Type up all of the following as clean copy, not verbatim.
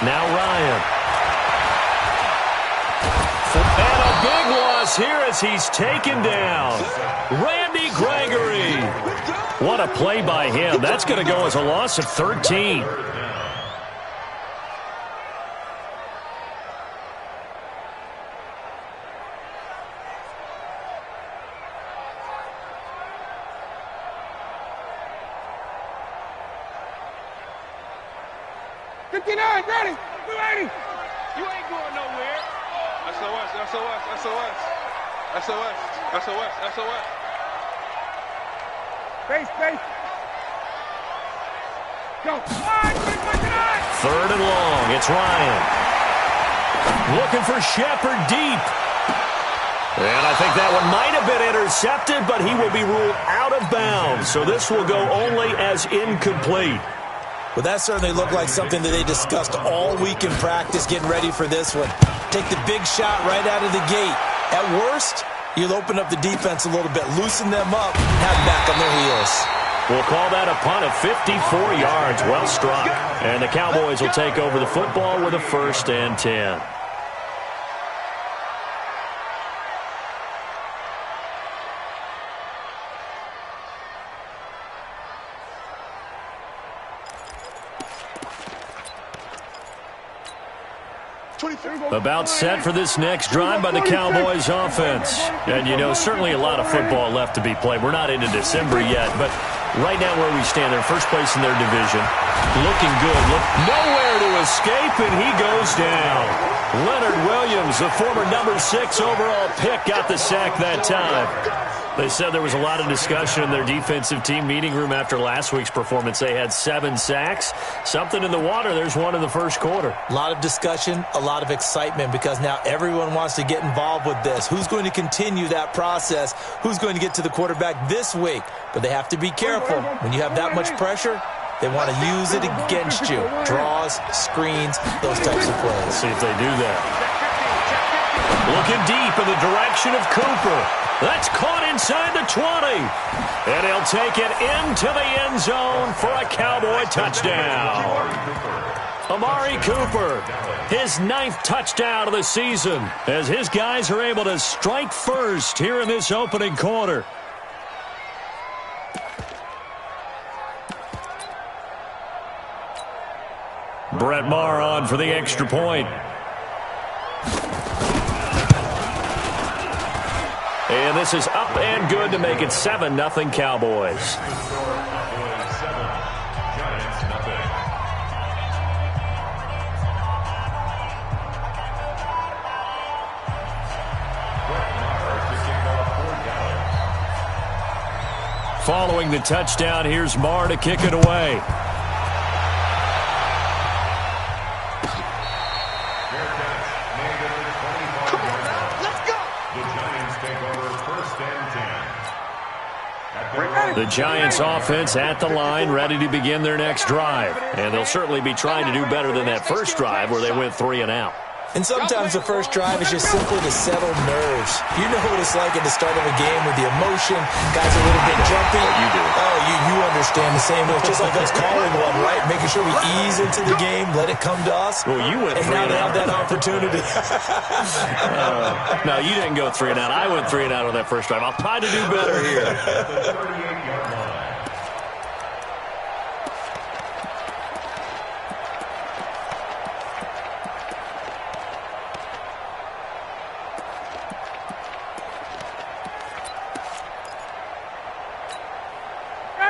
Now Ryan. And a big loss here as he's taken down. Randy Gregory. What a play by him. That's going to go as a loss of 13. Ready? We ready? You ain't going nowhere. SOS, SOS, SOS. SOS, SOS, SOS. Base. Go. Third and long. It's Ryan. Looking for Shepard deep. And I think that one might have been intercepted, but he will be ruled out of bounds. So this will go only as incomplete. Well, that certainly looked like something that they discussed all week in practice getting ready for this one. Take the big shot right out of the gate. At worst, you'll open up the defense a little bit, loosen them up, have them back on their heels. We'll call that a punt of 54 yards. Well struck. And the Cowboys will take over the football with a 1st and 10. About set for this next drive by the Cowboys offense. And, you know, certainly a lot of football left to be played. We're not into December yet, but right now where we stand, they're first place in their division. Looking good. Nowhere to escape, and he goes down. Leonard Williams, the former number 6 overall pick, got the sack that time. They said there was a lot of discussion in their defensive team meeting room after last week's performance. They had 7 sacks. Something in the water. There's one in the first quarter. A lot of discussion, a lot of excitement, because now everyone wants to get involved with this. Who's going to continue that process? Who's going to get to the quarterback this week? But they have to be careful. When you have that much pressure, they want to use it against you. Draws, screens, those types of plays. Let's see if they do that. Looking deep in the direction of Cooper. That's caught inside the 20. And he'll take it into the end zone for a Cowboy touchdown. Amari Cooper, his 9th touchdown of the season, as his guys are able to strike first here in this opening quarter. Brett Maher on for the extra point. And this is up and good to make it 7-0 Cowboys. Following the touchdown, here's Maher to kick it away. The Giants offense at the line, ready to begin their next drive. And they'll certainly be trying to do better than that first drive where they went 3 and out. And sometimes the first drive is just simply to settle nerves. You know what it's like at the start of a game with the emotion. Guys are a little bit jumpy. You do. Oh, you understand the same. It's just like us calling one, right? Making sure we ease into the game, let it come to us. Well, you went 3 and out. And now they have that opportunity. No, you didn't go 3 and out. I went 3 and out on that first drive. I'll try to do better here.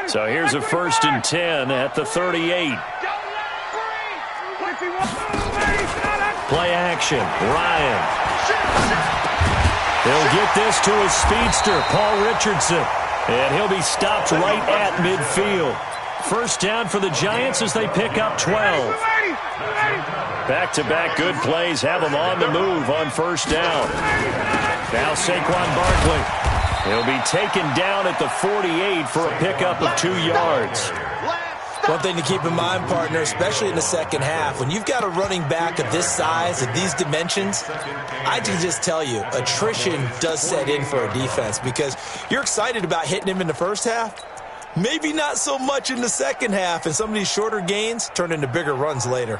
So here's a 1st and 10 at the 38. Play action. Ryan. He'll get this to his speedster, Paul Richardson. And he'll be stopped right at midfield. First down for the Giants as they pick up 12. Back-to-back good plays have them on the move on first down. Now Saquon Barkley. He'll be taken down at the 48 for a pickup of 2 yards. One thing to keep in mind, partner, especially in the second half, when you've got a running back of this size, of these dimensions, I can just tell you, attrition does set in for a defense because you're excited about hitting him in the first half. Maybe not so much in the second half, and some of these shorter gains turn into bigger runs later.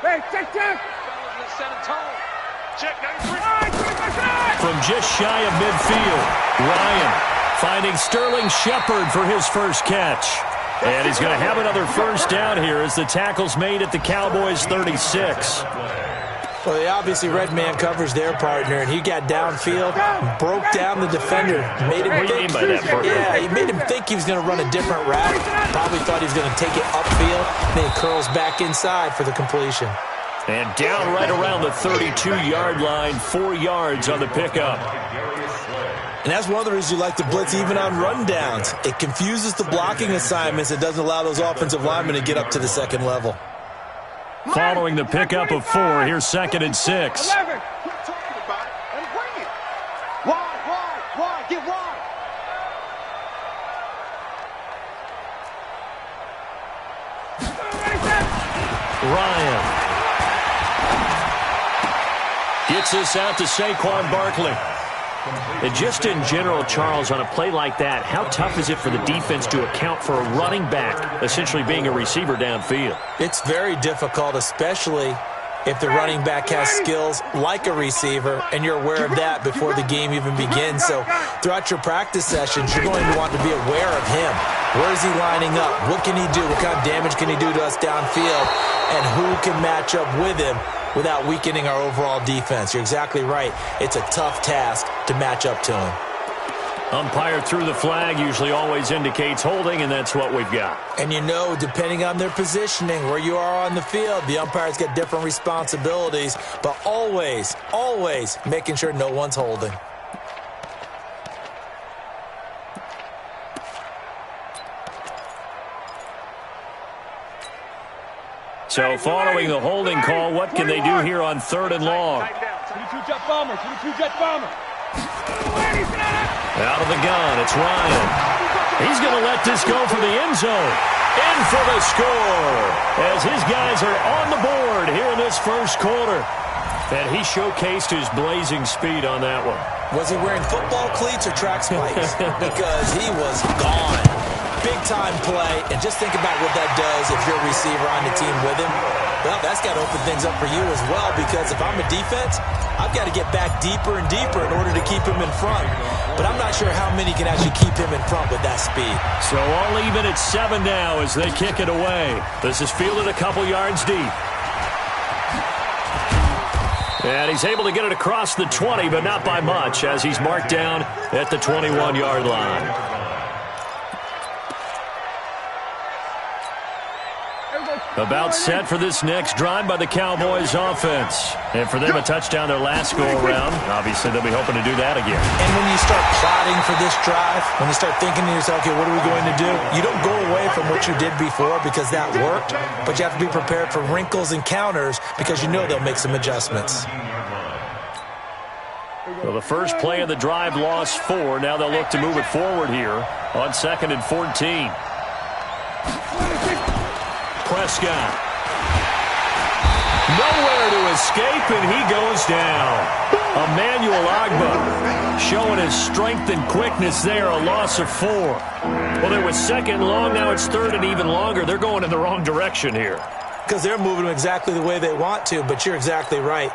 Hey, check. From just shy of midfield, Ryan finding Sterling Shepard for his first catch. And he's going to have another first down here as the tackle's made at the Cowboys' 36. Well, they obviously red man covers their partner, and he got downfield, broke down the defender, made him What do you mean by that, Parker? Yeah, he made him think he was going to run a different route. Probably thought he was going to take it upfield, and then he curls back inside for the completion. And down right around the 32-yard line, 4 yards on the pickup. And that's one of the reasons you like to blitz even on rundowns. It confuses the blocking assignments. It doesn't allow those offensive linemen to get up to the second level. Following the pickup of 4, here's 2nd and 6. Wide. Get wide. Ryan gets this out to Saquon Barkley. And just in general, Charles, on a play like that, how tough is it for the defense to account for a running back essentially being a receiver downfield? It's very difficult, especially if the running back has skills like a receiver, and you're aware of that before the game even begins. So throughout your practice sessions, you're going to want to be aware of him. Where is he lining up? What can he do? What kind of damage can he do to us downfield? And who can match up with him without weakening our overall defense? You're exactly right. It's a tough task to match up to him. Umpire threw the flag, usually always indicates holding, and that's what we've got. And you know, depending on their positioning, where you are on the field, the umpires get different responsibilities, but always, always making sure no one's holding. So following the holding call, what can they do here on 3rd and long? 22 jet bomber. Out of the gun, it's Ryan. He's going to let this go for the end zone. In for the score as his guys are on the board here in this first quarter. And he showcased his blazing speed on that one. Was he wearing football cleats or track spikes? Because he was gone. Big-time play, and just think about what that does if you're a receiver on the team with him. Well, that's got to open things up for you as well, because if I'm a defense, I've got to get back deeper and deeper in order to keep him in front. But I'm not sure how many can actually keep him in front with that speed. So all even at 7 now as they kick it away. This is fielded a couple yards deep. And he's able to get it across the 20, but not by much, as he's marked down at the 21-yard line. About set for this next drive by the Cowboys offense. And for them, a touchdown their last go-around. Obviously, they'll be hoping to do that again. And when you start plotting for this drive, when you start thinking to yourself, okay, what are we going to do? You don't go away from what you did before because that worked, but you have to be prepared for wrinkles and counters because you know they'll make some adjustments. Well, the first play of the drive lost 4. Now they'll look to move it forward here on 2nd and 14. Prescott. Nowhere to escape, and he goes down. Emmanuel Ogbah showing his strength and quickness there, a loss of 4. Well, there was 2nd long, now it's 3rd and even longer. They're going in the wrong direction here. Because they're moving exactly the way they want to, but you're exactly right.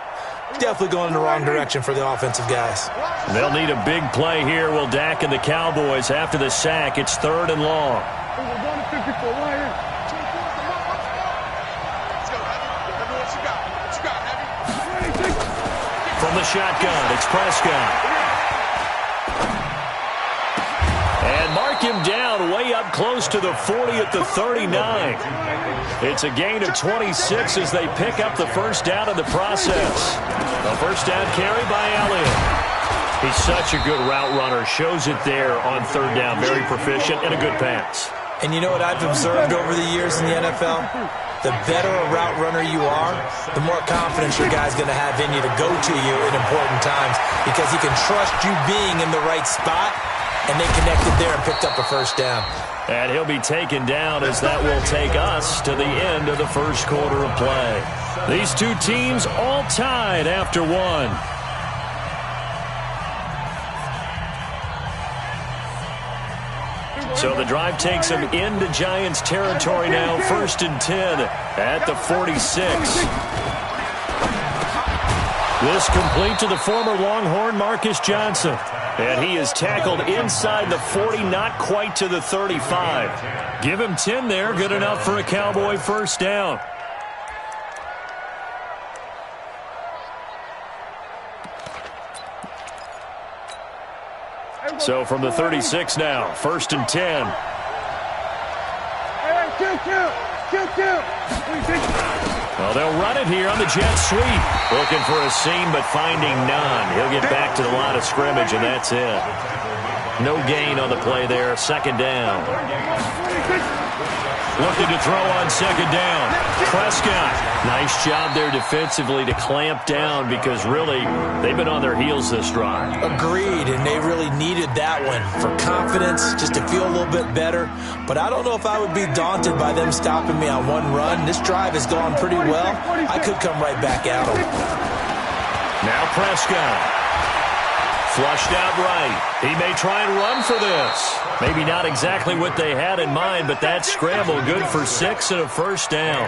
Definitely going in the wrong direction for the offensive guys. They'll need a big play here, will Dak and the Cowboys after the sack. It's 3rd and long. From the shotgun, it's Prescott. And mark him down way up close to the 40 at the 39. It's a gain of 26 as they pick up the first down in the process. A first down carry by Elliott. He's such a good route runner. Shows it there on 3rd down. Very proficient and a good pass. And you know what I've observed over the years in the NFL? The better a route runner you are, the more confidence your guy's going to have in you to go to you in important times because he can trust you being in the right spot, and they connected there and picked up a first down. And he'll be taken down as that will take us to the end of the first quarter of play. These two teams all tied after 1. So the drive takes them into Giants territory now. 1st and 10 at the 46. This complete to the former Longhorn Marcus Johnson. And he is tackled inside the 40, not quite to the 35. Give him 10 there, good enough for a Cowboy first down. So from the 36 now, 1st and 10. Well, they'll run it here on the jet sweep. Looking for a seam, but finding none. He'll get back to the line of scrimmage, and that's it. No gain on the play there. 2nd down. Looking to throw on 2nd down. Prescott. Nice job there defensively to clamp down because really they've been on their heels this drive. Agreed, and they really needed that one for confidence, just to feel a little bit better. But I don't know if I would be daunted by them stopping me on one run. This drive has gone pretty well. I could come right back at them. Now Prescott. Flushed out right. He may try and run for this. Maybe not exactly what they had in mind, but that scramble good for 6 and a first down.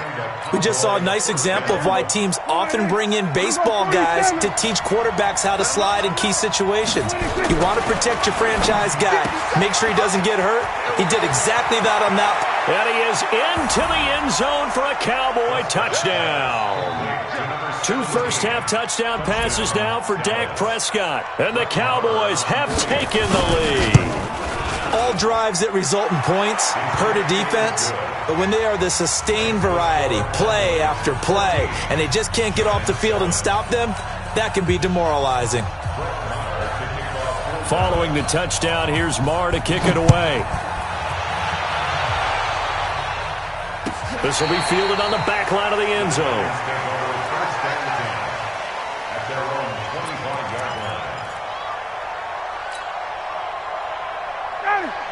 We just saw a nice example of why teams often bring in baseball guys to teach quarterbacks how to slide in key situations. You want to protect your franchise guy. Make sure he doesn't get hurt. He did exactly that on that. And he is into the end zone for a Cowboy touchdown. 2 first-half touchdown passes now for Dak Prescott. And the Cowboys have taken the lead. All drives that result in points hurt a defense, but when they are the sustained variety, play after play, and they just can't get off the field and stop them, that can be demoralizing. Following the touchdown, here's Marr to kick it away. This will be fielded on the back line of the end zone.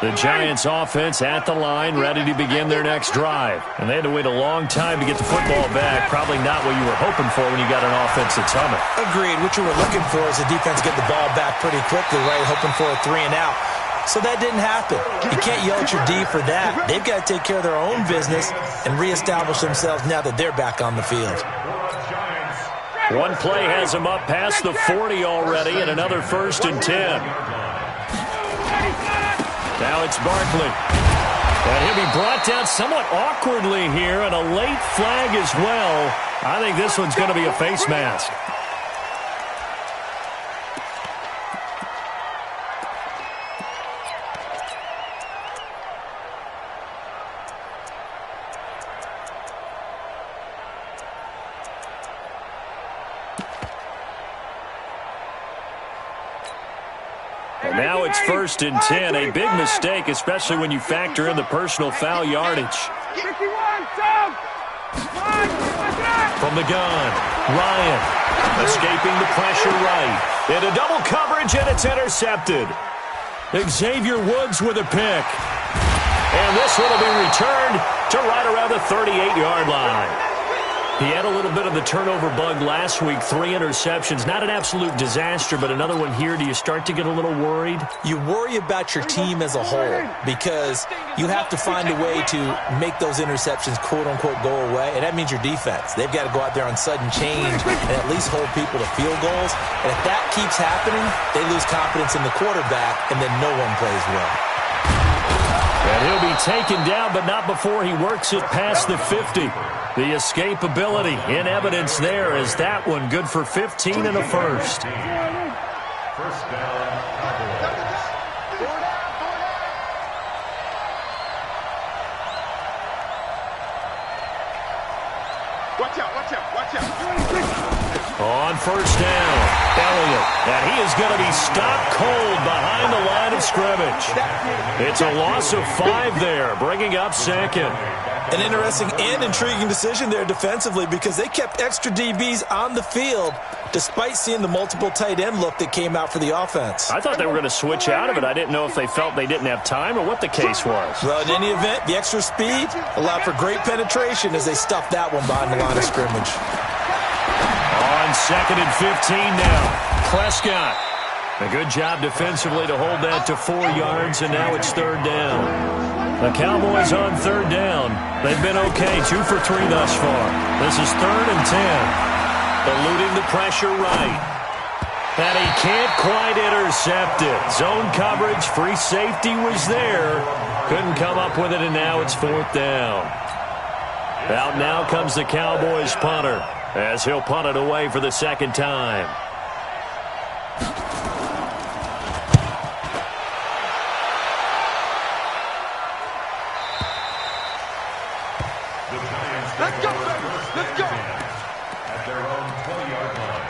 The Giants offense at the line, ready to begin their next drive. And they had to wait a long time to get the football back. Probably not what you were hoping for when you got an offense that's humming. Agreed. What you were looking for is the defense get the ball back pretty quickly, right? Hoping for a 3 and out. So that didn't happen. You can't yell at your D for that. They've got to take care of their own business and reestablish themselves now that they're back on the field. One play has them up past the 40 already, and another 1st and 10. Now it's Barkley. And he'll be brought down somewhat awkwardly here, and a late flag as well. I think this one's going to be a face mask. And now it's 1st and 10. A big mistake, especially when you factor in the personal foul yardage. From the gun, Ryan escaping the pressure right. Into double coverage, and it's intercepted. Xavier Woods with a pick. And this one will be returned to right around the 38-yard line. He had a little bit of the turnover bug last week, 3 interceptions. Not an absolute disaster, but another one here. Do you start to get a little worried? You worry about your team as a whole because you have to find a way to make those interceptions, quote-unquote, go away, and that means your defense. They've got to go out there on sudden change and at least hold people to field goals. And if that keeps happening, they lose confidence in the quarterback, and then no one plays well. And he'll be taken down, but not before he works it past the 50. The escapability in evidence there is that one good for 15 and a first. First down, Cowboys. Watch out, watch out, watch out. On 1st down, Elliott. And he is going to be stopped cold behind the line of scrimmage. It's a loss of 5 there, bringing up 2nd. An interesting and intriguing decision there defensively because they kept extra DBs on the field despite seeing the multiple tight end look that came out for the offense. I thought they were going to switch out of it. I didn't know if they felt they didn't have time or what the case was. Well, in any event, the extra speed allowed for great penetration as they stuffed that one behind the line of scrimmage. On 2nd and 15 now, Prescott. A good job defensively to hold that to 4 yards, and now it's third down. The Cowboys on third down. They've been okay, 2 for 3 thus far. This is 3rd and 10. Eluding the pressure right. And he can't quite intercept it. Zone coverage, free safety was there. Couldn't come up with it, and now it's 4th down. Out now comes the Cowboys punter, as he'll punt it away for the 2nd time. Let's go, baby. Let's go. At their own 20-yard line.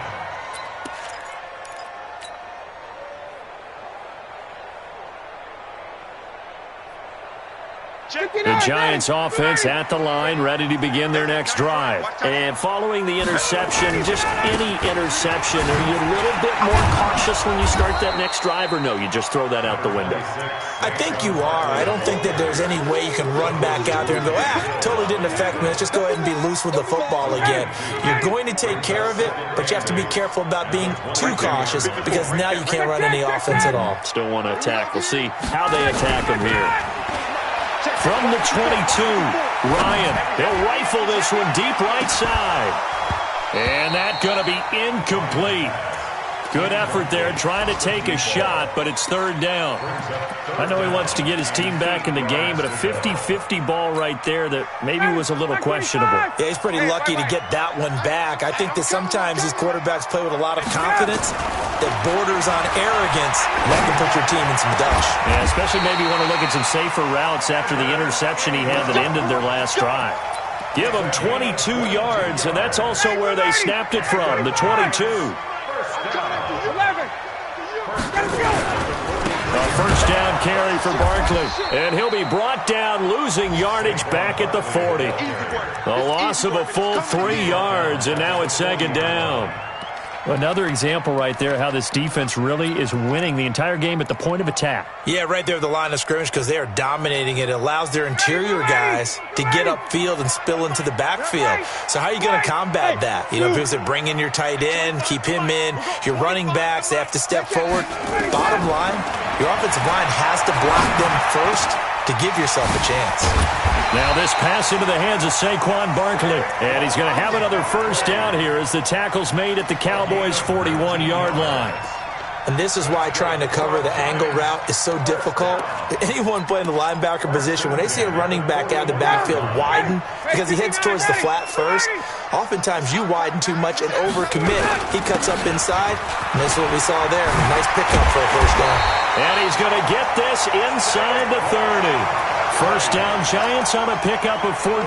The Giants offense at the line, ready to begin their next drive. And following the interception, just any interception, are you a little bit more cautious when you start that next drive, or no, you just throw that out the window? I think you are. I don't think that there's any way you can run back out there and go, totally didn't affect me. Let's just go ahead and be loose with the football again. You're going to take care of it, but you have to be careful about being too cautious because now you can't run any offense at all. Still want to attack. We'll see how they attack him here. From the 22, Ryan, he'll rifle this one deep right side. And that's going to be incomplete. Good effort there, trying to take a shot, but it's 3rd down. I know he wants to get his team back in the game, but a 50-50 ball right there that maybe was a little questionable. Yeah, he's pretty lucky to get that one back. I think that sometimes these quarterbacks play with a lot of confidence that borders on arrogance, and that can put your team in some dutch. Yeah, especially maybe you want to look at some safer routes after the interception he had that ended their last drive. Give them 22 yards, and that's also where they snapped it from, the 22. A first down carry for Barkley, and he'll be brought down, losing yardage back at the 40. A loss of a full 3 yards, and now it's 2nd down. Another example right there how this defense really is winning the entire game at the point of attack. Yeah, right there at the line of scrimmage because they are dominating it. It allows their interior guys to get upfield and spill into the backfield. So how are you going to combat that? You know, because they bring in your tight end, keep him in. Your running backs, they have to step forward. Bottom line, your offensive line has to block them first to give yourself a chance. Now this pass into the hands of Saquon Barkley. And he's going to have another first down here as the tackle's made at the Cowboys' 41-yard line. And this is why trying to cover the angle route is so difficult. Anyone playing the linebacker position, when they see a running back out of the backfield widen because he heads towards the flat first, oftentimes you widen too much and overcommit. He cuts up inside, and that's what we saw there. Nice pickup for a first down. And he's going to get this inside the 30. First down, Giants on a pickup of 14.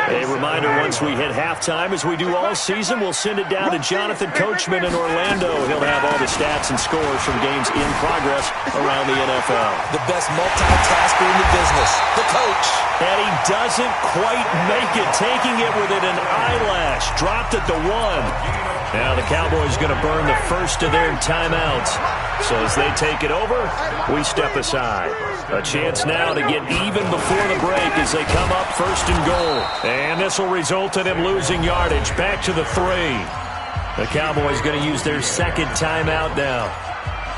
A reminder, once we hit halftime, as we do all season, we'll send it down to Jonathan Coachman in Orlando. He'll have all the stats and scores from games in progress around the NFL. The best multitasker in the business, the coach. And he doesn't quite make it, taking it within an eyelash. Dropped at the 1. Now the Cowboys going to burn the first of their timeouts. So as they take it over, we step aside. A chance now to get even before the break as they come up 1st and goal. And this will result in him losing yardage back to the 3. The Cowboys going to use their 2nd timeout now,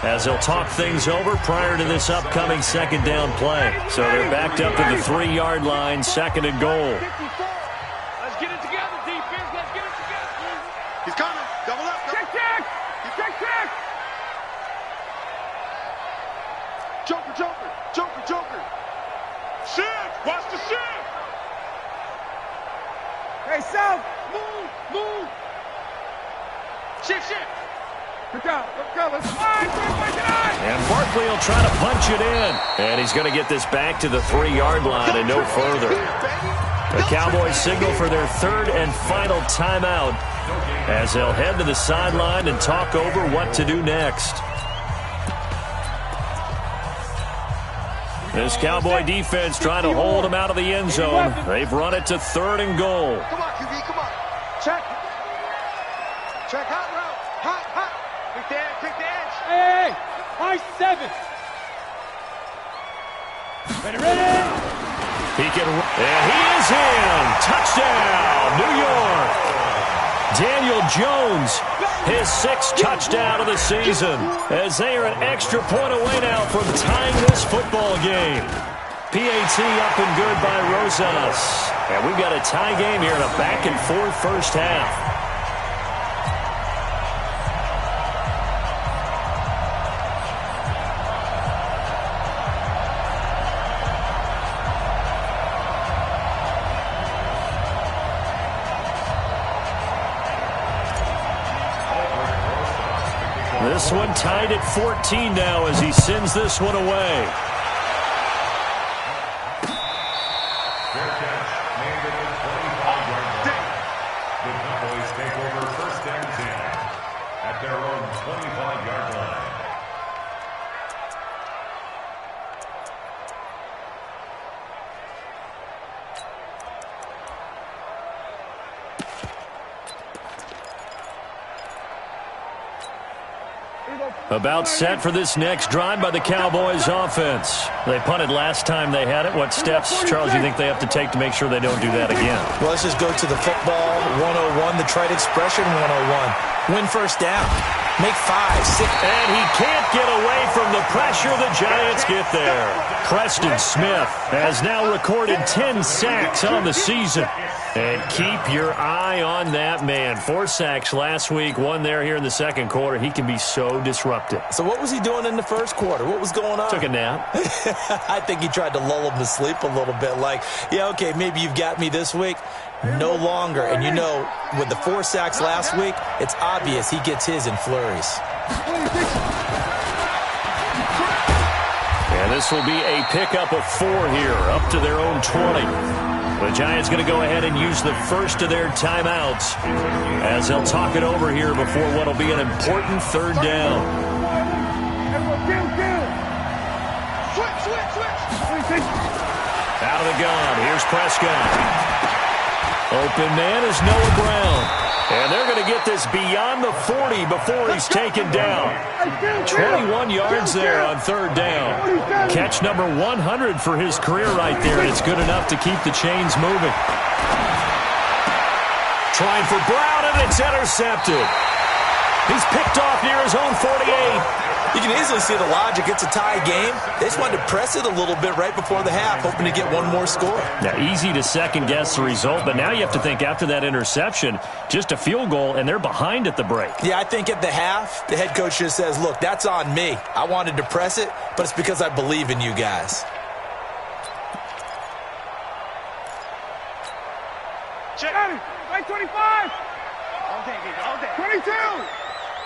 as they'll talk things over prior to this upcoming 2nd down play. So they're backed up to the 3-yard line, 2nd and goal. Let's get it together, defense. Let's get it together. He's coming. Double up. Check, check. Check, check. Joker, Joker. Joker, Joker. Shift. Watch the shift. Hey, South. Move. Shift. Look out. Let's And Barkley will try to punch it in. And he's going to get this back to the 3-yard line and no further. The Cowboys signal for their 3rd and final timeout as they'll head to the sideline and talk over what to do next. This Cowboy defense trying to hold them out of the end zone. They've run it to 3rd and goal. Come on, QB, come on. Check. Hot route. Hot. Quick the edge. Hey, high 7. Ready. And he is in. Touchdown, New York. Daniel Jones, his 6th touchdown of the season, as they are an extra point away now from tying this football game. PAT up and good by Rosas. And we've got a tie game here in a back-and-forth first half. This one tied at 14 now as he sends this one away. Fair catch, landed at 25-yard line. The Cowboys take over first and 10 at their own 25-yard line. About set for this next drive by the Cowboys offense. They punted last time they had it. What steps, Charles, you think they have to take to make sure they don't do that again? Well, let's just go to the football 101, the trite expression 101. Win first down. Make 5, 6. And he can't get away from the pressure. The Giants get there. Preston Smith has now recorded 10 sacks on the season. And keep your eye on that man. 4 sacks last week, 1 there here in the second quarter. He can be so disruptive. So what was he doing in the first quarter? What was going on? Took a nap. I think he tried to lull him to sleep a little bit. Like, yeah, okay, maybe you've got me this week. No longer. And you know, with the 4 sacks last week, it's obvious he gets his in flurries. And this will be a pickup of 4 here, up to their own 20. The Giants going to go ahead and use the first of their timeouts as they'll talk it over here before what will be an important third down. Out of the gun. Here's Prescott. Open man is Noah Brown. And they're going to get this beyond the 40 before he's taken down. 21 yards there on third down. Catch number 100 for his career right there, and it's good enough to keep the chains moving. Trying for Brown, and it's intercepted. He's picked off near his own 48. You can easily see the logic. It's a tie game. They just wanted to press it a little bit right before the half, hoping to get one more score. Now, easy to second-guess the result, but now you have to think after that interception, just a field goal, and they're behind at the break. Yeah, I think at the half, the head coach just says, look, that's on me. I wanted to press it, but it's because I believe in you guys. Check. Right 25. All day. 22.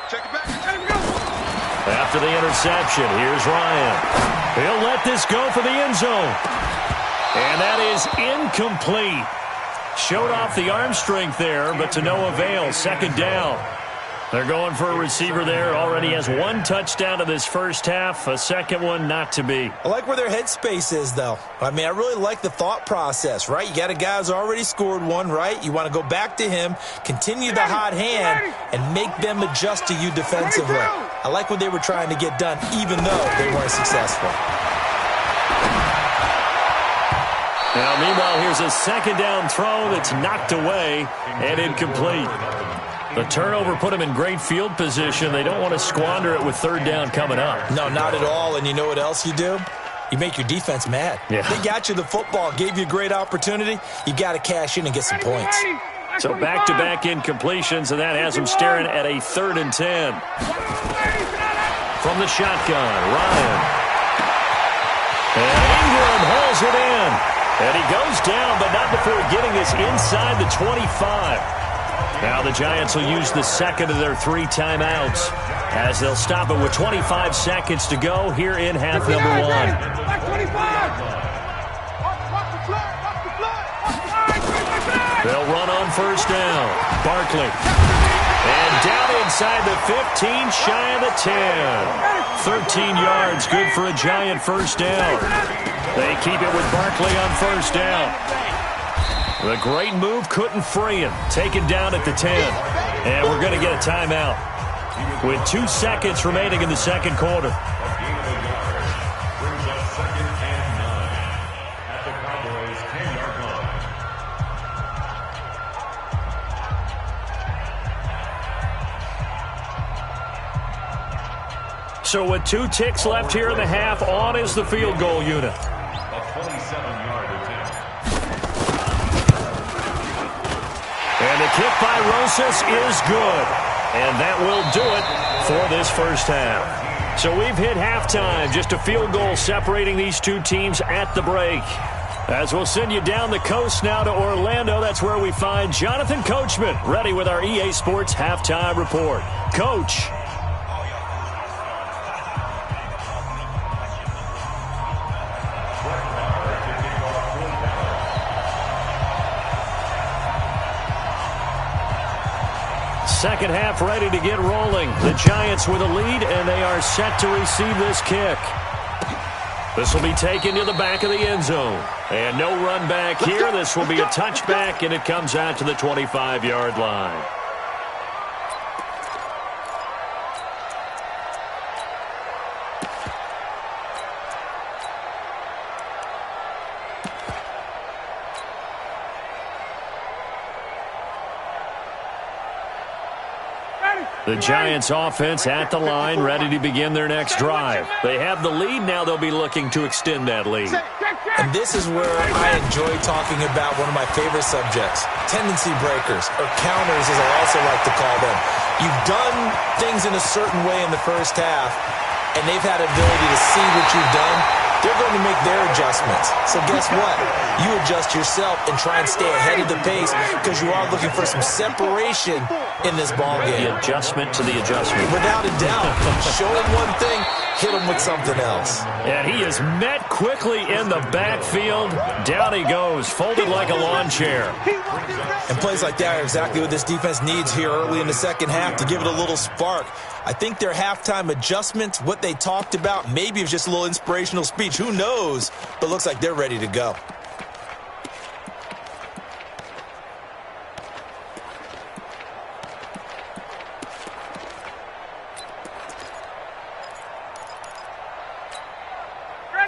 Check it back. Let him go. After the interception, here's Ryan. He'll let this go for the end zone. And that is incomplete. Showed off the arm strength there, but to no avail. Second down. They're going for a receiver there. Already has 1 touchdown in this first half. A second one not to be. I like where their headspace is, though. I mean, I really like the thought process, right? You got a guy who's already scored 1, right? You want to go back to him, continue the hot hand, and make them adjust to you defensively. I like what they were trying to get done, even though they weren't successful. Now, meanwhile, here's a second down throw that's knocked away and incomplete. The turnover put them in great field position. They don't want to squander it with third down coming up. No, not at all. And you know what else you do? You make your defense mad. Yeah. They got you the football, gave you a great opportunity. You got to cash in and get some points. So back-to-back incompletions, and that has them staring at a 3rd and 10. From the shotgun, Ryan. And Ingram hauls it in. And he goes down, but not before getting this inside the 25. Now the Giants will use the second of their 3 timeouts as they'll stop it with 25 seconds to go here in half number 1. They'll run on first down. Barkley. And down inside the 15, shy of the 10. 13 yards, good for a Giant first down. They keep it with Barkley on first down. The great move couldn't free him. Taken down at the 10. And we're going to get a timeout with 2 seconds remaining in the second quarter. Brings us 2nd and 9 at the Cowboys' So with 2 ticks left here in the half, on is the field goal unit. A 27-yard attempt. And the kick by Rosas is good. And that will do it for this first half. So we've hit halftime. Just a field goal separating these two teams at the break. As we'll send you down the coast now to Orlando, that's where we find Jonathan Coachman, ready with our EA Sports Halftime Report. Coach. Second half ready to get rolling. The Giants with a lead, and they are set to receive this kick. This will be taken to the back of the end zone. And no run back here. This will be a touchback, and it comes out to the 25-yard line. The Giants offense at the line, ready to begin their next drive. They have the lead. Now they'll be looking to extend that lead. And this is where I enjoy talking about one of my favorite subjects, tendency breakers, or counters as I also like to call them. You've done things in a certain way in the first half, and they've had ability to see what you've done. They're going to make their adjustments. So guess what? You adjust yourself and try and stay ahead of the pace because you are looking for some separation in this ball game. The adjustment to the adjustment. Without a doubt. Show him one thing, hit him with something else. And he is met quickly in the backfield. Down he goes, folded like a lawn chair. And plays like that are exactly what this defense needs here early in the second half to give it a little spark. I think their halftime adjustments, what they talked about, maybe it was just a little inspirational speech. Who knows? But looks like they're ready to go.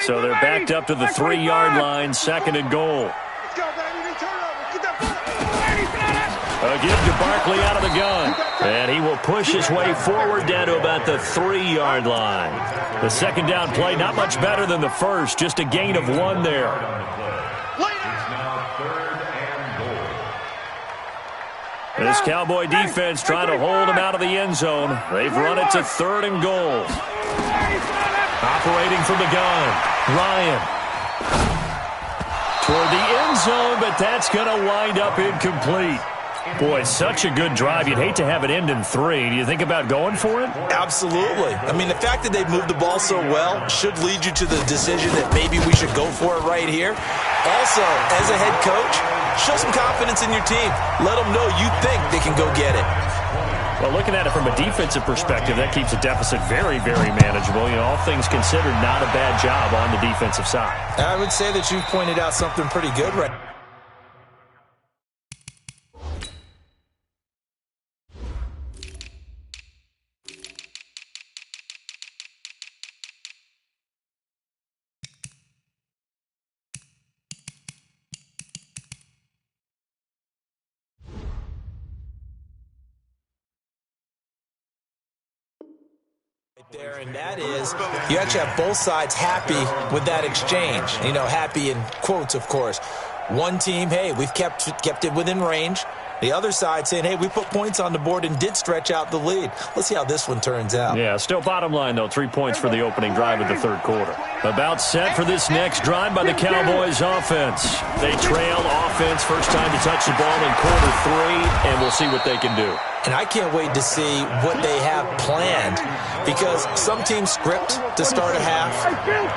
So they're backed up to the 3-yard line, second and goal. Let's go, baby. Turn over. Get that ball. A give to Barkley out of the gun. And he will push his way forward down to about the 3-yard line. The second down play, not much better than the first, just a gain of 1 there. It's now 3rd and goal. This Cowboy defense trying to hold him out of the end zone. They've run it to 3rd and goal. Operating from the gun, Ryan. Toward the end zone, but that's going to wind up incomplete. Boy, such a good drive. You'd hate to have it end in 3. Do you think about going for it? Absolutely. I mean, the fact that they've moved the ball so well should lead you to the decision that maybe we should go for it right here. Also, as a head coach, show some confidence in your team. Let them know you think they can go get it. Well, looking at it from a defensive perspective, that keeps a deficit very, very manageable. You know, all things considered, not a bad job on the defensive side. I would say that you've pointed out something pretty good right now. There, and that is, you actually have both sides happy with that exchange. You know, happy in quotes, of course. One team, hey, we've kept it within range. The other side saying, hey, we put points on the board and did stretch out the lead. Let's see how this one turns out. Yeah, still bottom line, though, 3 points for the opening drive of the third quarter. About set for this next drive by the Cowboys offense. They trail offense, first time to touch the ball in quarter 3, and we'll see what they can do. And I can't wait to see what they have planned because some teams script to start a half.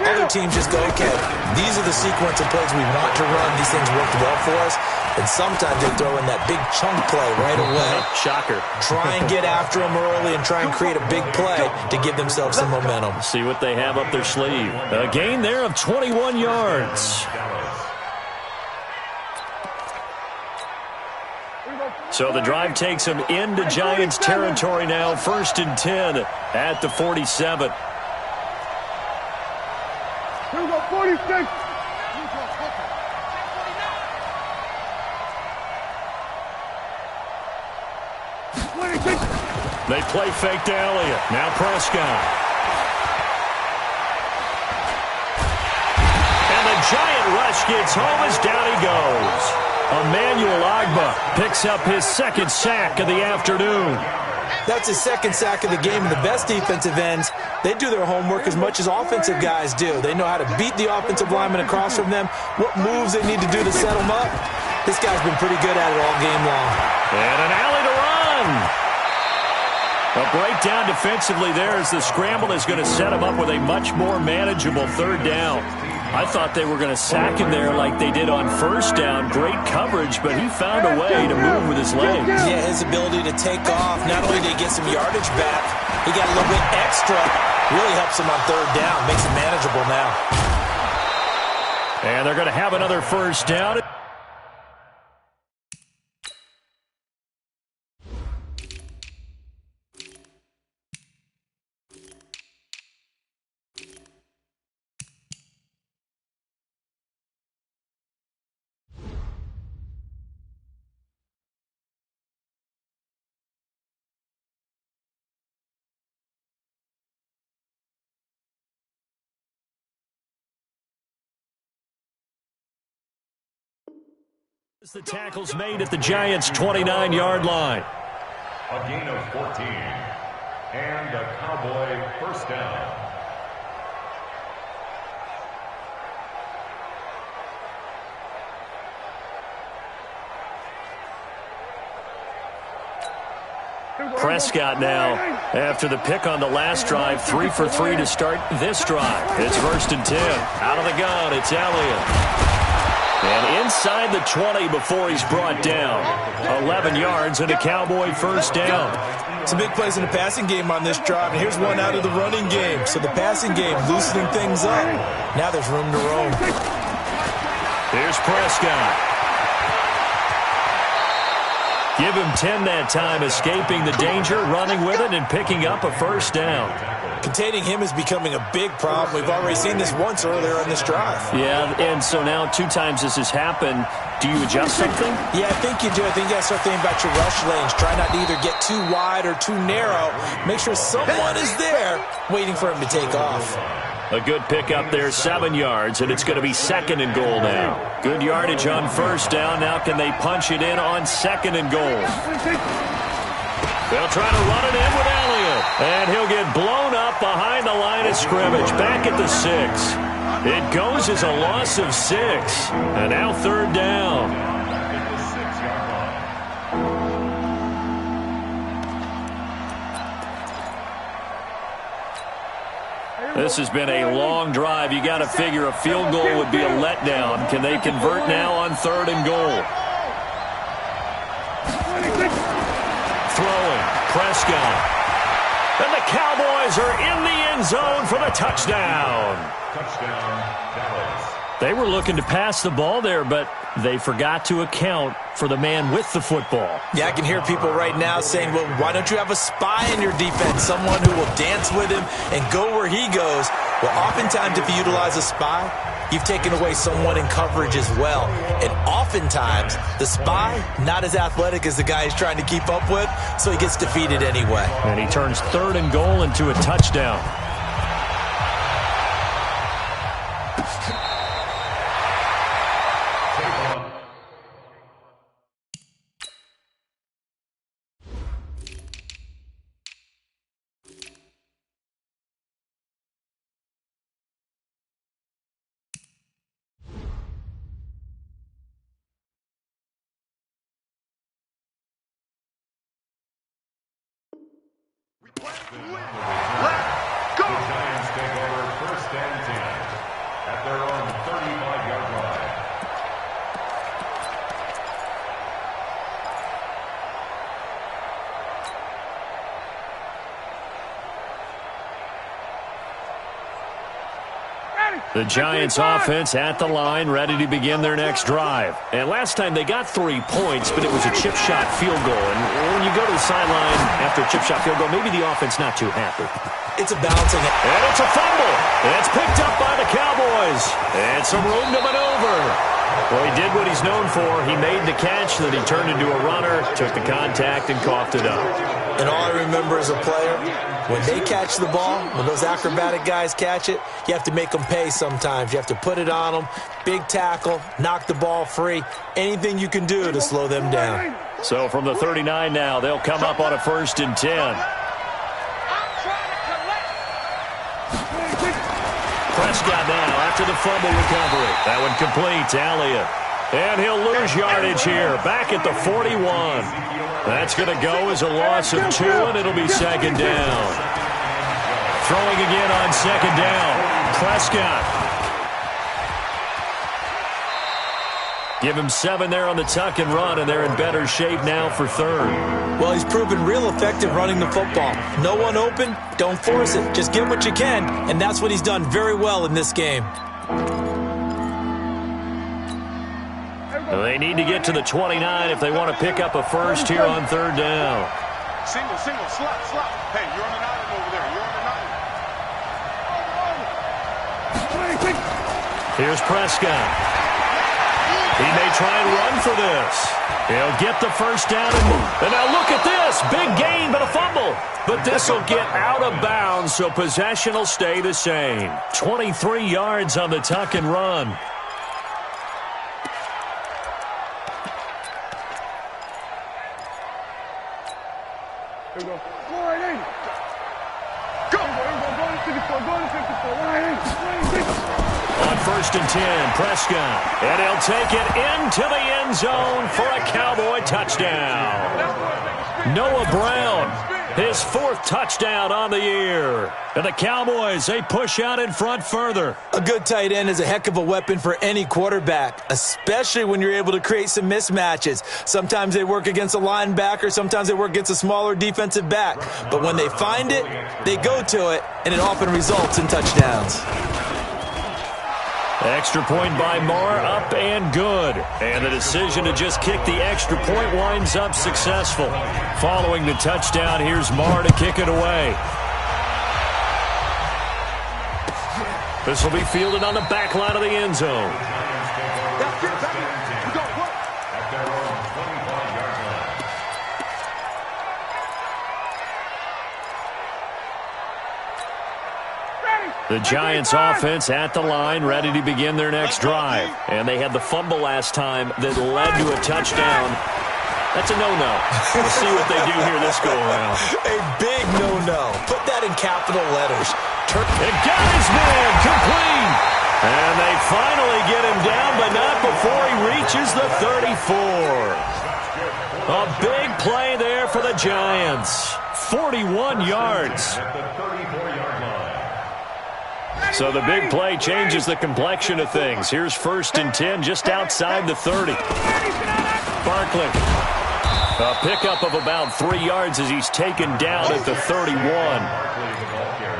Other teams just go, okay, these are the sequence of plays we want to run. These things worked well for us. And sometimes they throw in that big chunk play right away. Shocker. Try and get after them early and try and create a big play to give themselves some momentum. See what they have up their sleeve. A gain there of 21 yards. So the drive takes them into Giants territory now. 1st and 10 at the 47. Here we go, 46. They play fake to Elliott. Now Prescott. And the giant rush gets home as down he goes. Emmanuel Ogbah picks up his second sack of the afternoon. That's his second sack of the game, and the best defensive ends, they do their homework as much as offensive guys do. They know how to beat the offensive lineman across from them, what moves they need to do to set them up. This guy's been pretty good at it all game long. And an alley to run. A breakdown defensively there as the scramble is going to set him up with a much more manageable third down. I thought they were going to sack him there like they did on first down. Great coverage, but he found a way to move with his legs. Yeah, his ability to take off. Not only did he get some yardage back, he got a little bit extra. Really helps him on third down. Makes it manageable now. And they're going to have another first down. The tackle's made at the Giants' 29-yard line. A gain of 14. And a Cowboy first down. Prescott now, after the pick on the last drive, 3 for 3 to start this drive. It's 1st and 10. Out of the gun, it's Elliott. And inside the 20 before he's brought down. 11 yards and a Cowboy first down. Some big plays in the passing game on this drive, and here's one out of the running game. So the passing game loosening things up. Now there's room to roam. Here's Prescott. Give him 10 that time, escaping the danger, running with it, and picking up a first down. Containing him is becoming a big problem. We've already seen this once earlier in this drive. Yeah, and so now 2 times this has happened. Do you adjust something? Yeah, I think you do. I think you got to start thinking about your rush lanes. Try not to either get too wide or too narrow. Make sure someone is there waiting for him to take off. A good pickup there, 7 yards, and it's going to be 2nd and goal now. Good yardage on first down. Now can they punch it in on 2nd and goal? They'll try to run it in with Elliott. And he'll get blown up behind the line of scrimmage. Back at the 6. It goes as a loss of 6. And now 3rd down. This has been a long drive. You got to figure a field goal would be a letdown. Can they convert now on 3rd and goal? Throwing, Prescott. And the Cowboys are in the end zone for the touchdown. Touchdown, Dallas. They were looking to pass the ball there, but they forgot to account for the man with the football. Yeah, I can hear people right now saying, well, why don't you have a spy in your defense, someone who will dance with him and go where he goes? Well, oftentimes if you utilize a spy, you've taken away someone in coverage as well. And oftentimes, the spy, not as athletic as the guy he's trying to keep up with, so he gets defeated anyway. And he turns 3rd and goal into a touchdown. Let's go! The Giants take over 1st and 10 at their own 35-yard line. The Giants offense at the line, ready to begin their next drive. And last time they got 3 points, but it was a chip shot field goal. And when you go to the sideline after a chip shot field goal, maybe the offense not too happy. It's a balancing act. And it's a fumble. It's picked up by the Cowboys. And some room to maneuver. Well, he did what he's known for. He made the catch, then he turned into a runner, took the contact, and coughed it up. And all I remember as a player, when they catch the ball, when those acrobatic guys catch it, you have to make them pay sometimes. You have to put it on them, big tackle, knock the ball free, anything you can do to slow them down. So from the 39 now, they'll come up on a 1st and 10. Prescott now after the fumble recovery. That one complete to Elliott. And he'll lose yardage here, back at the 41. That's going to go as a loss of 2, and it'll be 2nd down. Throwing again on 2nd down. Prescott. Give him 7 there on the tuck and run, and they're in better shape now for 3rd. Well, he's proven real effective running the football. No one open, don't force it. Just get what you can, and that's what he's done very well in this game. Well, they need to get to the 29 if they want to pick up a first here on 3rd down. Single, slot. Hey, you're on an island over there. You're on an island. Here's Prescott. He may try and run for this. He'll get the first down and move. And now look at this. Big gain, but a fumble. But this will get out of bounds, so possession will stay the same. 23 yards on the tuck and run. Here we go. Go right in. Go. Go to 54. Go to 54. Right in. On 1st and 10, Prescott. And he'll take it into the end zone for a Cowboy touchdown. Noah Brown, his 4th touchdown on the year. And the Cowboys, they push out in front further. A good tight end is a heck of a weapon for any quarterback, especially when you're able to create some mismatches. Sometimes they work against a linebacker, sometimes they work against a smaller defensive back. But when they find it, they go to it, and it often results in touchdowns. Extra point by Marr, up and good. And the decision to just kick the extra point winds up successful. Following the touchdown, here's Marr to kick it away. This will be fielded on the back line of the end zone. The Giants offense at the line, ready to begin their next drive. And they had the fumble last time that led to a touchdown. That's a no-no. We'll see what they do here this go-around. A big no-no. Put that in capital letters. It got his man complete. And they finally get him down, but not before he reaches the 34. A big play there for the Giants. 41 yards. So the big play changes the complexion of things. Here's 1st and 10 just outside the 30. Barkley. A pickup of about 3 yards as he's taken down at the 31.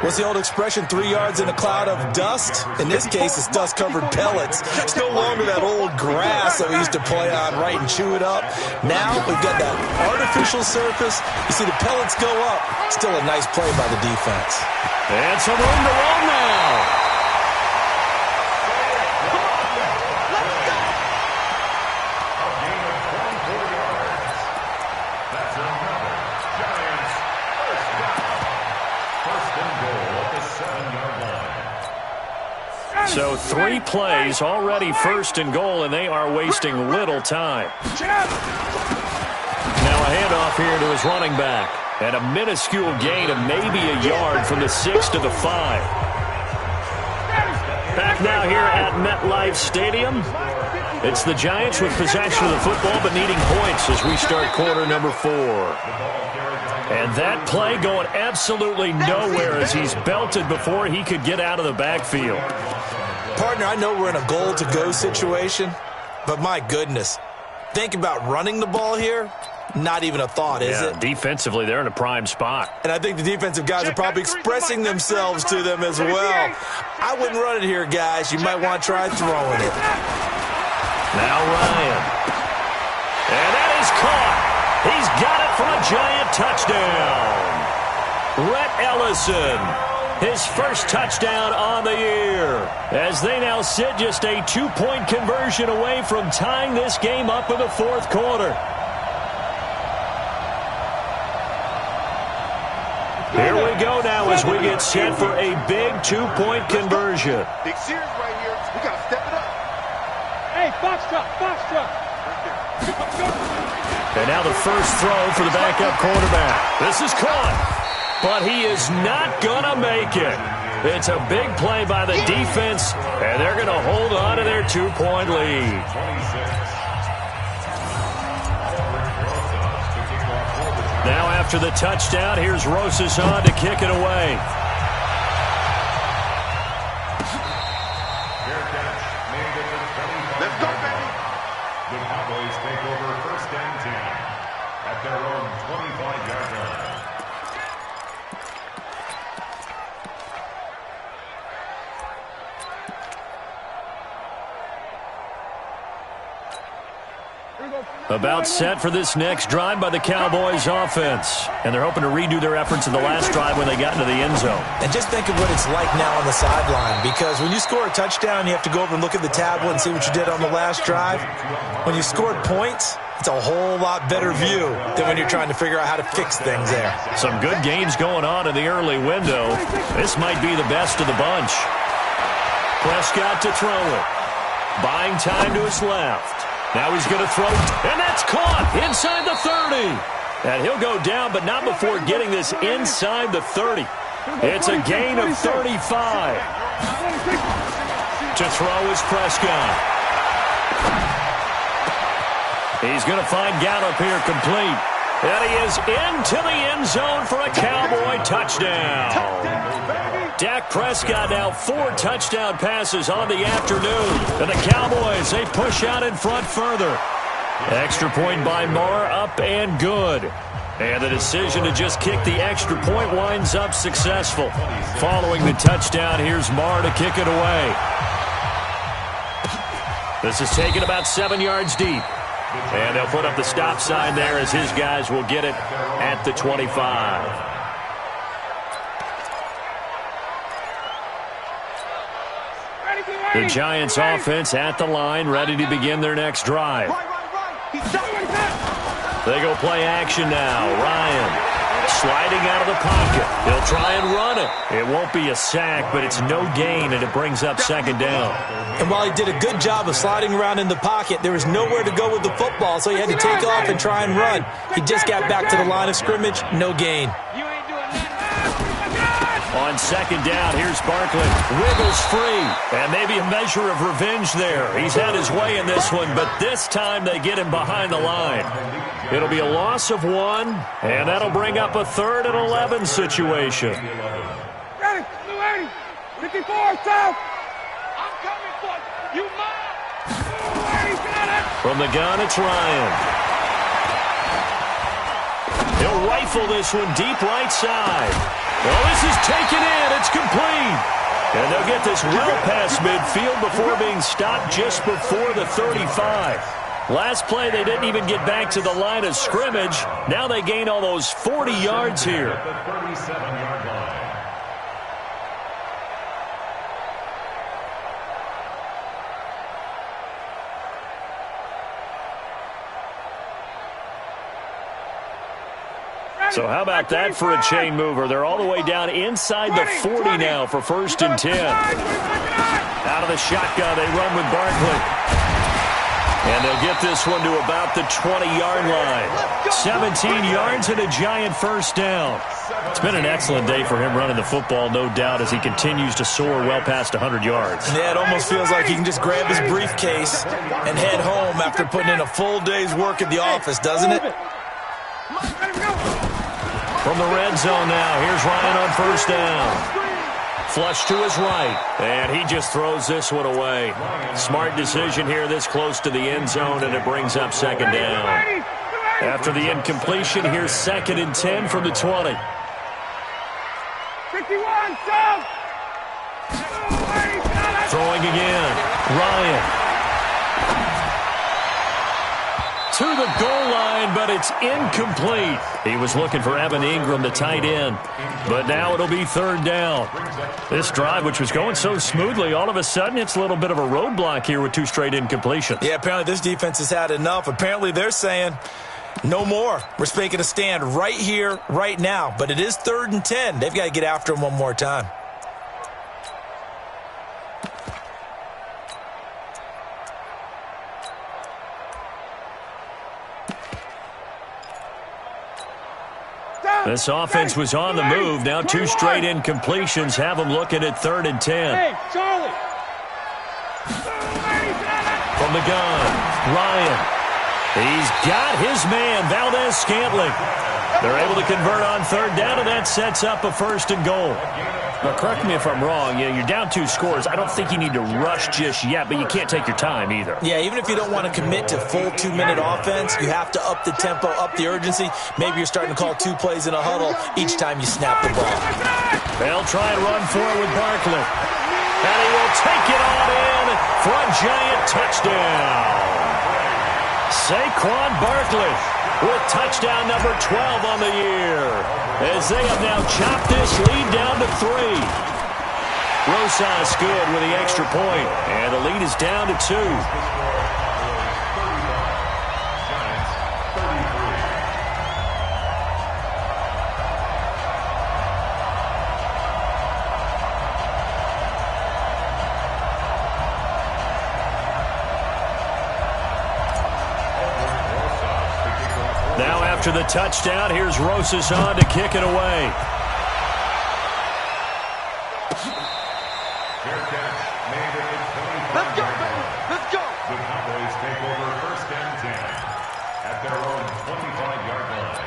What's the old expression, 3 yards in a cloud of dust? In this case, it's dust-covered pellets. It's no longer that old grass that we used to play on, right, and chew it up. Now we've got that artificial surface. You see the pellets go up. Still a nice play by the defense. And some room to roll now. So 3 plays, already 1st and goal, and they are wasting little time. Now a handoff here to his running back. And a minuscule gain of maybe a yard from the 6 to the 5. Back now here at MetLife Stadium. It's the Giants with possession of the football but needing points as we start quarter number 4. And that play going absolutely nowhere as he's belted before he could get out of the backfield. Partner, I know we're in a goal-to-go situation, but my goodness, think about running the ball here. Not even a thought, is it? Defensively, they're in a prime spot. And I think the defensive guys are probably expressing themselves to them as well. I wouldn't run it here, guys. You might want to try throwing it. Now Ryan. And that is caught. He's got it for a Giant touchdown. Rhett Ellison his first touchdown on the year, as they now sit just a 2-point conversion away from tying this game up in the fourth quarter. Here we go now as we get set for a big 2-point conversion. Big series right here. We got to step it up. Hey, foxtrot. And now the first throw for the backup quarterback. This is caught, but he is not going to make it. It's a big play by the defense, and they're going to hold on to their 2-point lead. Now after the touchdown, here's Rosas on to kick it away. Let's go, baby. The Cowboys take over first and 10 at their own 25-yard line. About set for this next drive by the Cowboys offense. And they're hoping to redo their efforts in the last drive when they got into the end zone. And just think of what it's like now on the sideline, because when you score a touchdown, you have to go over and look at the tablet and see what you did on the last drive. When you scored points, it's a whole lot better view than when you're trying to figure out how to fix things there. Some good games going on in the early window. This might be the best of the bunch. Prescott to throw it. Buying time to his left. Now he's going to throw, and that's caught inside the 30. And he'll go down, but not before getting this inside the 30. It's a gain of 35. To throw is Prescott. He's going to find Gallup here complete. And he is into the end zone for a Cowboy touchdown. Dak Prescott now 4 touchdown passes on the afternoon. And the Cowboys, they push out in front further. Extra point by Marr, up and good. And the decision to just kick the extra point winds up successful. Following the touchdown, here's Marr to kick it away. This is taken about 7 yards deep. And they'll put up the stop sign there as his guys will get it at the 25. The Giants offense at the line, ready to begin their next drive. They go play action now. Ryan sliding out of the pocket. He'll try and run it. It won't be a sack, but it's no gain, and it brings up second down. And while he did a good job of sliding around in the pocket, there was nowhere to go with the football, so he had to take off and try and run. He just got back to the line of scrimmage, no gain. On second down, here's Barkley. Wiggles free. And maybe a measure of revenge there. He's had his way in this one, but this time they get him behind the line. It'll be a loss of 1, and that'll bring up a 3rd and 11 situation. Ready, 280, 54, south. I'm coming for you, mine. 280, got it. From the gun, it's Ryan. He'll rifle this one deep right side. Well, this is taken in. It's complete. And they'll get this well past midfield before being stopped just before the 35. Last play, they didn't even get back to the line of scrimmage. Now they gain all those 40 yards here. The 37-yard line. So how about that for a chain mover? They're all the way down inside the 40 now for 1st and 10. Out of the shotgun, they run with Barkley. And they'll get this one to about the 20-yard line. 17 yards and a giant first down. It's been an excellent day for him running the football, no doubt, as he continues to soar well past 100 yards. Yeah, it almost feels like he can just grab his briefcase and head home after putting in a full day's work at the office, doesn't it? From the red zone now, here's Ryan on first down. Flush to his right, and he just throws this one away. Smart decision here this close to the end zone, and it brings up second down. After the incompletion, here's 2nd and 10 from the 20. 51, south. Throwing again, Ryan. To the goal line, but but it's incomplete. He was looking for Evan Ingram, the tight end. But now it'll be third down. This drive, which was going so smoothly, all of a sudden it's a little bit of a roadblock here with 2 straight incompletions. Yeah, apparently this defense has had enough. Apparently they're saying, no more. We're making a stand right here, right now. But it is 3rd and 10. They've got to get after him one more time. This offense was on the move. Now 2 straight incompletions have them looking at 3rd and 10. Hey, Charlie. From the gun, Ryan. He's got his man, Valdez-Scantling. They're able to convert on 3rd down, and that sets up a 1st and goal. Now, correct me if I'm wrong. You're down 2 scores. I don't think you need to rush just yet, but you can't take your time either. Yeah, even if you don't want to commit to full 2-minute offense, you have to up the tempo, up the urgency. Maybe you're starting to call 2 plays in a huddle each time you snap the ball. They'll try and run for it with Barkley. And he will take it on in for a giant touchdown. Saquon Barkley with touchdown number 12 on the year, as they have now chopped this lead down to 3. Rosas good with the extra point, and the lead is down to 2. Now after the touchdown, here's Rosas on to kick it away. Let's go, baby. Let's go. The Cowboys take over 1st and 10 at their own 25-yard line.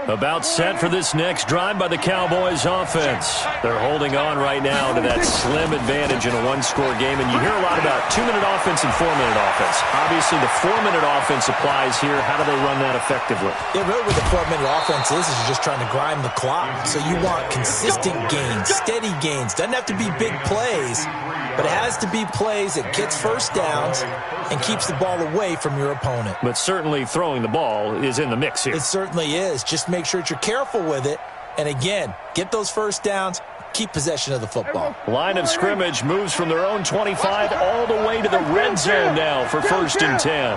About set for this next drive by the Cowboys offense. They're holding on right now to that slim advantage in a 1-score game, and you hear a lot about 2-minute offense and 4-minute offense. Obviously, the 4-minute offense applies here. How do they run that effectively? Yeah, really what the 4-minute offense is you're just trying to grind the clock. So you want consistent gains, steady gains. Doesn't have to be big plays, but it has to be plays that gets 1st downs and keeps the ball away from your opponent. But certainly throwing the ball is in the mix here. It certainly is. Just make sure that you're careful with it. And again, get those 1st downs, keep possession of the football. Line of scrimmage moves from their own 25 all the way to the red zone now for 1st and 10.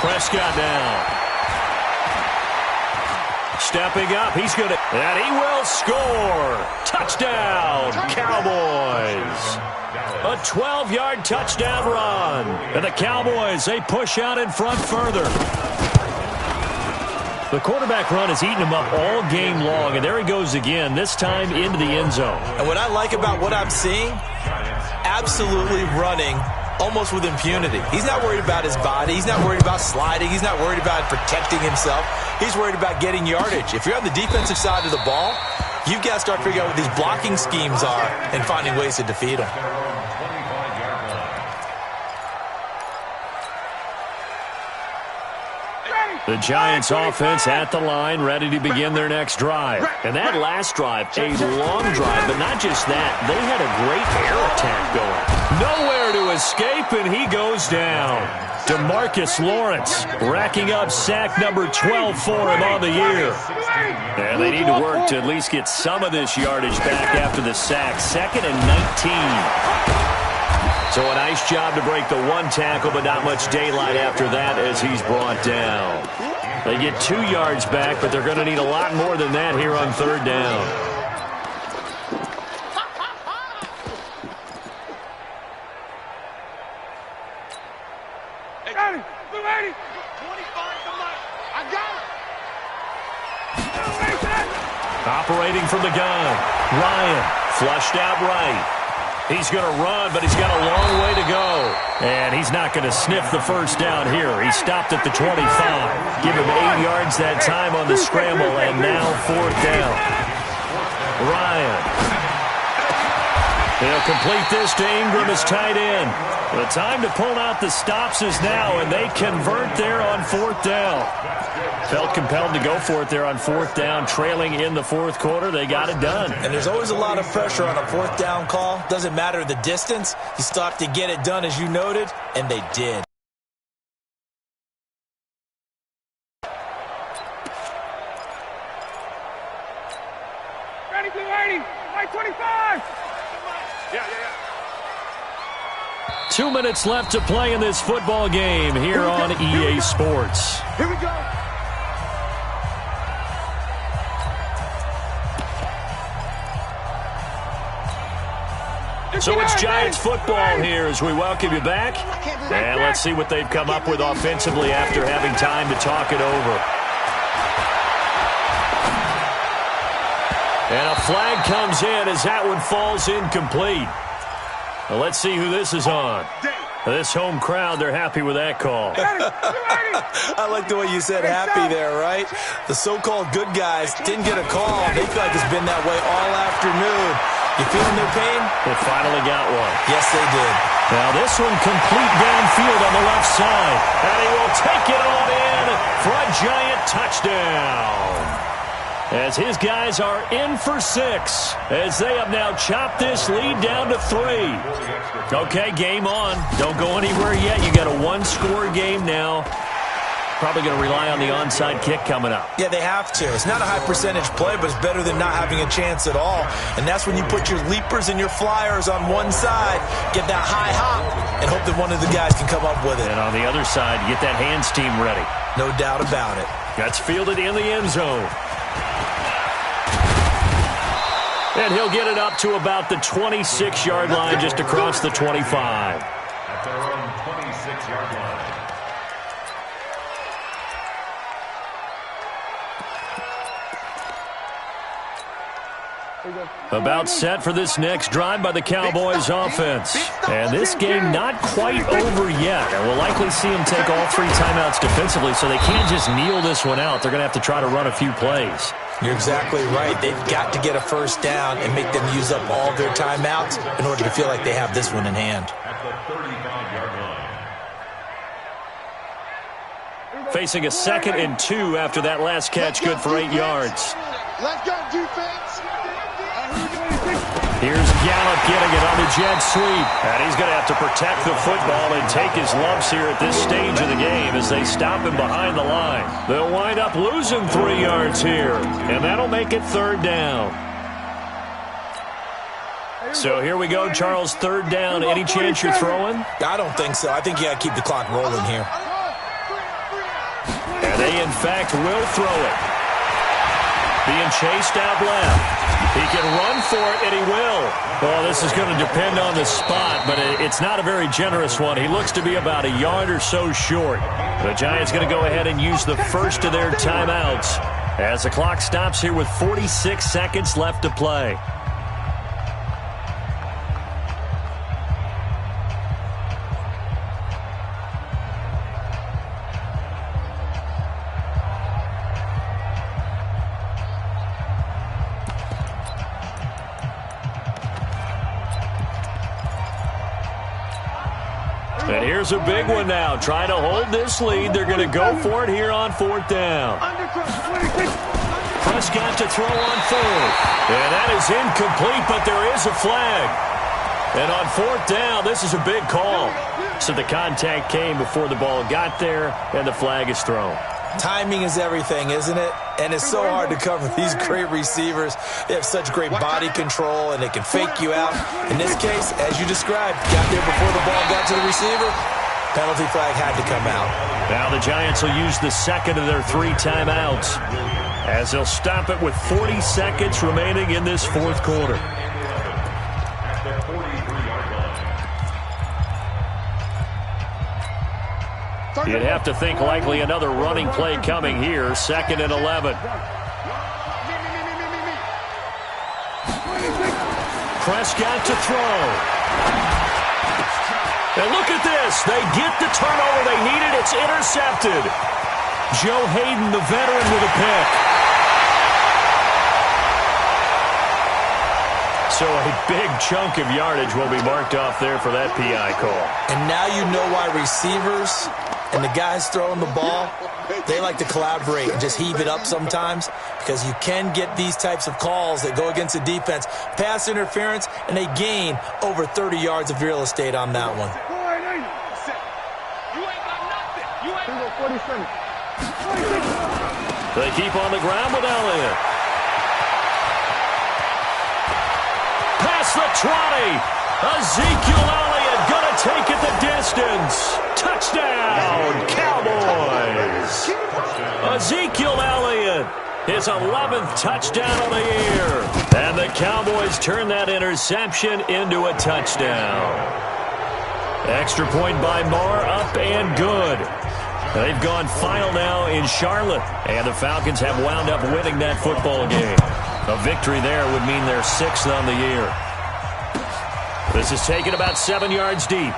Prescott down. Stepping up, he's going to, and he will score. Touchdown, Cowboys. A 12-yard touchdown run. And the Cowboys, they push out in front further. The quarterback run has eaten him up all game long, and there he goes again, this time into the end zone. And what I like about what I'm seeing, absolutely running almost with impunity. He's not worried about his body. He's not worried about sliding. He's not worried about protecting himself. He's worried about getting yardage. If you're on the defensive side of the ball, you've got to start figuring out what these blocking schemes are and finding ways to defeat them. The Giants offense at the line, ready to begin their next drive. And that last drive, a long drive, but not just that. They had a great air attack going. Nowhere to escape, and he goes down. DeMarcus Lawrence racking up sack number 12 for him on the year. And they need to work to at least get some of this yardage back after the sack. 2nd and 19. So a nice job to break the 1 tackle, but not much daylight after that as he's brought down. They get 2 yards back, but they're going to need a lot more than that here on 3rd down. Hey, got him. Blue 80. 25 to Mike. I got him. Operating from the gun. Ryan flushed out right. He's going to run, but he's got a long way to go. And he's not going to sniff the 1st down here. He stopped at the 25. Give him 8 yards that time on the scramble, and now 4th down. Ryan. He'll complete this to Ingram as tight end. The time to pull out the stops is now, and they convert there on 4th down. Felt compelled to go for it there on 4th down, trailing in the 4th quarter. They got it done. And there's always a lot of pressure on a 4th down call. Doesn't matter the distance. You still have to get it done, as you noted, and they did. Ready, blue 80. Right 25. Yeah. 2 minutes left to play in this football game here on EA Sports. Here we go. So it's Giants football here as we welcome you back. And let's see what they've come up with offensively after having time to talk it over. And a flag comes in as that one falls incomplete. Well, let's see who this is on. This home crowd, they're happy with that call. I like the way you said happy there, right? The so-called good guys didn't get a call. They feel like it's been that way all afternoon. You feeling their pain? They finally got one. Yes, they did. Now this one complete downfield on the left side. And he will take it on in for a Giant touchdown. As his guys are in for 6, as they have now chopped this lead down to 3. Okay, game on. Don't go anywhere yet. You got a one-score game now. Probably going to rely on the onside kick coming up. Yeah, they have to. It's not a high-percentage play, but it's better than not having a chance at all. And that's when you put your leapers and your flyers on one side, get that high hop, and hope that one of the guys can come up with it. And on the other side, get that hands team ready. No doubt about it. That's fielded in the end zone. And he'll get it up to about the 26-yard line, just across the 25. At their own 26-yard line. About set for this next drive by the Cowboys offense. And this game not quite over yet. And we'll likely see them take all 3 timeouts defensively, so they can't just kneel this one out. They're going to have to try to run a few plays. You're exactly right. They've got to get a first down and make them use up all their timeouts in order to feel like they have this one in hand. At the 35-yard line. Facing a 2nd and 2 after that last catch, good for 8 yards. Let's go, defense. Here's Gallup getting it on the jet sweep. And he's going to have to protect the football and take his lumps here at this stage of the game as they stop him behind the line. They'll wind up losing 3 yards here, and that'll make it 3rd down. So here we go, Charles, 3rd down. Any chance you're throwing? I don't think so. I think you got to keep the clock rolling here. And they, in fact, will throw it. Being chased out left. He can run for it, and he will. Well, this is going to depend on the spot, but it's not a very generous one. He looks to be about a yard or so short. The Giants going to go ahead and use the first of their timeouts as the clock stops here with 46 seconds left to play. And here's a big one now. Trying to hold this lead. They're going to go for it here on 4th down. Prescott to throw on 4th. And that is incomplete, but there is a flag. And on 4th down, this is a big call. So the contact came before the ball got there, and the flag is thrown. Timing is everything, isn't it? And it's so hard to cover these great receivers. They have such great body control, and they can fake you out. In this case, as you described, got there before the ball got to the receiver. Penalty flag had to come out. Now the Giants will use the 2nd of their 3 timeouts as they'll stop it with 40 seconds remaining in this 4th quarter. At the 43-yard line. You'd have to think likely another running play coming here, 2nd and 11. Prescott to throw. And look at this. They get the turnover they needed. It's intercepted. Joe Hayden, the veteran, with a pick. So a big chunk of yardage will be marked off there for that PI call. And now you know why receivers and the guys throwing the ball, they like to collaborate and just heave it up sometimes, because you can get these types of calls that go against the defense. Pass interference, and they gain over 30 yards of real estate on that one. They keep on the ground with Elliott. Past the 20. Ezekiel Elliott going to take it the distance. Touchdown, Cowboys. Ezekiel Elliott, his 11th touchdown of the year. And the Cowboys turn that interception into a touchdown. Extra point by Marr, up and good. They've gone final now in Charlotte, and the Falcons have wound up winning that football game. A victory there would mean they're 6th on the year. This is taken about 7 yards deep.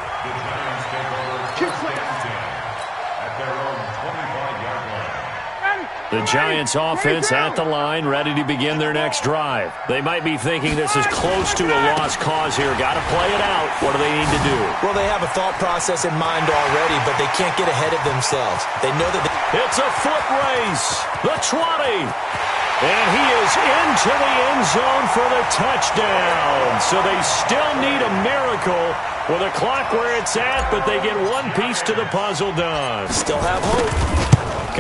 The Giants offense at the line, ready to begin their next drive. They might be thinking this is close to a lost cause here. Got to play it out. What do they need to do? Well, they have a thought process in mind already, but they can't get ahead of themselves. They know that it's a foot race. The 20. And he is into the end zone for the touchdown. So they still need a miracle with a clock where it's at, but they get one piece to the puzzle done. Still have hope.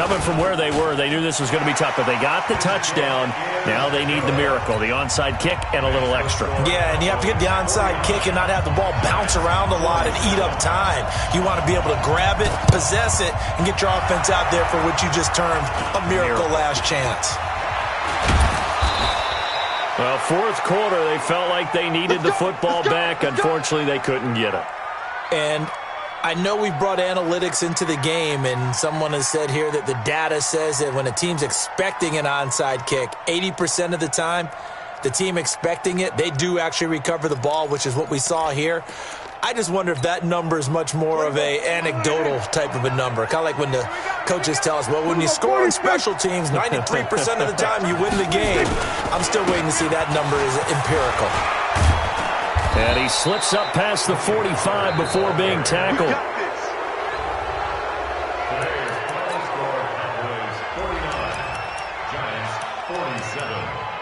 Coming from where they were, they knew this was going to be tough, but they got the touchdown. Now they need the miracle, the onside kick and a little extra. Yeah, and you have to get the onside kick and not have the ball bounce around a lot and eat up time. You want to be able to grab it, possess it, and get your offense out there for what you just termed a miracle last chance. Well, fourth quarter, they felt like they needed the football back. Unfortunately, they couldn't get it. And I know we brought analytics into the game, and someone has said here that the data says that when a team's expecting an onside kick, 80% of the time, the team expecting it, they do actually recover the ball, which is what we saw here. I just wonder if that number is much more of a anecdotal type of a number. Kind of like when the coaches tell us, well, when you score on special teams, 93% of the time you win the game. I'm still waiting to see that number is empirical. And he slips up past the 45 before being tackled. Today's final score, Cowboys 49, Giants 47.